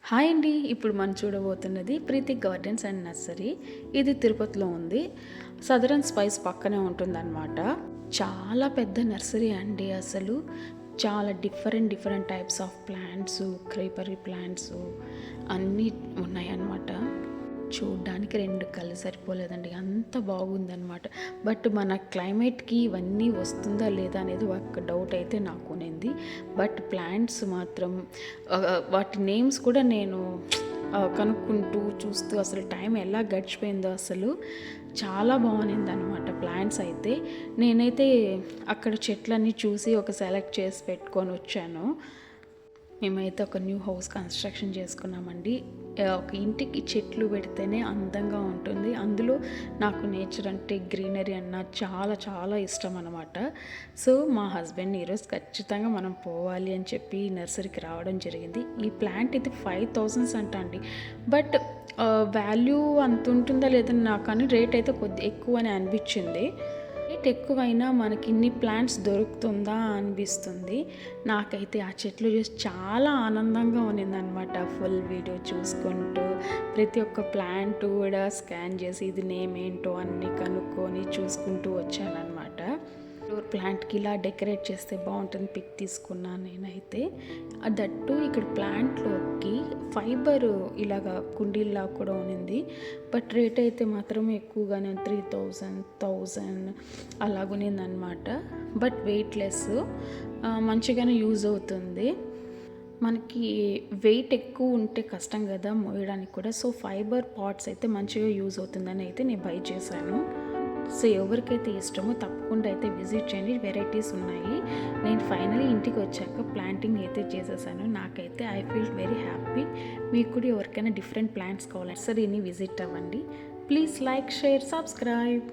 Hi అండి. ఇప్పుడు మనం చూడబోతున్నది ప్రీతి గార్డెన్స్ అండ్ నర్సరీ. ఇది తిరుపతిలో ఉంది. సదరన్ స్పైస్ పక్కనే ఉంటుందన్నమాట. చాలా పెద్ద నర్సరీ అండి. అసలు చాలా different types of plants, creeper plants అన్నీ ఉన్నాయన్నమాట. చూడ్డానికి 2 కళ్ళు సరిపోలేదండి, అంత బాగుందన్నమాట. బట్ మన క్లైమేట్కి ఇవన్నీ వస్తుందా లేదా అనేది ఒక డౌట్ అయితే నాకు ఉన్నింది. బట్ ప్లాంట్స్ మాత్రం వాటి నేమ్స్ కూడా నేను కనుక్కుంటూ చూస్తూ అసలు టైం ఎలా గడిచిపోయిందో అసలు చాలా బాగుంది అనమాట. ప్లాంట్స్ అయితే నేనైతే అక్కడ చెట్లన్నీ చూసి ఒక సెలెక్ట్ చేసి పెట్టుకొని వచ్చాను. మేమైతే ఒక న్యూ హౌస్ కన్స్ట్రక్షన్ చేసుకున్నామండి. ఒక ఇంటికి చెట్లు పెడితేనే అందంగా ఉంటుంది. అందులో నాకు నేచర్ అంటే గ్రీనరీ అన్న చాలా చాలా ఇష్టం అనమాట. సో మా హస్బెండ్ ఈరోజు ఖచ్చితంగా మనం పోవాలి అని చెప్పి నర్సరీకి రావడం జరిగింది. ఈ ప్లాంట్ ఇది 5,000 అంట అండి. బట్ వాల్యూ అంత ఉంటుందా లేదని నాకు, కానీ రేట్ అయితే కొద్ది ఎక్కువ అని అనిపించింది. రేట్ ఎక్కువైనా మనకి ఇన్ని ప్లాంట్స్ దొరుకుతుందా అనిపిస్తుంది. నాకైతే ఆ చెట్లు చూసి చాలా ఆనందంగా ఉన్నిందనమాట. ఫుల్ వీడియో చూసుకుంటూ ప్రతి ఒక్క ప్లాంట్ కూడా స్కాన్ చేసి ఇది నేమ్ ఏంటో అన్నీ కనుక్కొని చూసుకుంటూ వచ్చానమాట. ఫ్లోర్ ప్లాంట్కి ఇలా డెకరేట్ చేస్తే బాగుంటుంది పిక్ తీసుకున్నాను నేనైతే. దట్టు ఇక్కడ ప్లాంట్లోకి ఫైబర్ ఇలాగా కుండీల్లా కూడా ఉన్నింది. బట్ రేట్ అయితే మాత్రం ఎక్కువగానే 3,000 అలాగునింది అనమాట. బట్ వెయిట్లెస్, మంచిగానే యూజ్ అవుతుంది. మనకి వెయిట్ ఎక్కువ ఉంటే కష్టం కదా మోయడానికి కూడా. సో ఫైబర్ పాట్స్ అయితే మంచిగా యూజ్ అవుతుందని అయితే నేను బై చేశాను. సో ఎవరికైతే ఇష్టమో తప్పకుండా అయితే విజిట్ చేయండి. వెరైటీస్ ఉన్నాయి. నేను ఫైనలీ ఇంటికి వచ్చాక ప్లాంటింగ్ అయితే చేసేసాను. నాకైతే ఐ ఫీల్ వెరీ హ్యాపీ. మీకు కూడా ఎవరికైనా డిఫరెంట్ ప్లాంట్స్ కావాలి, నర్సరీని విజిట్ అవ్వండి. Please like, share, subscribe.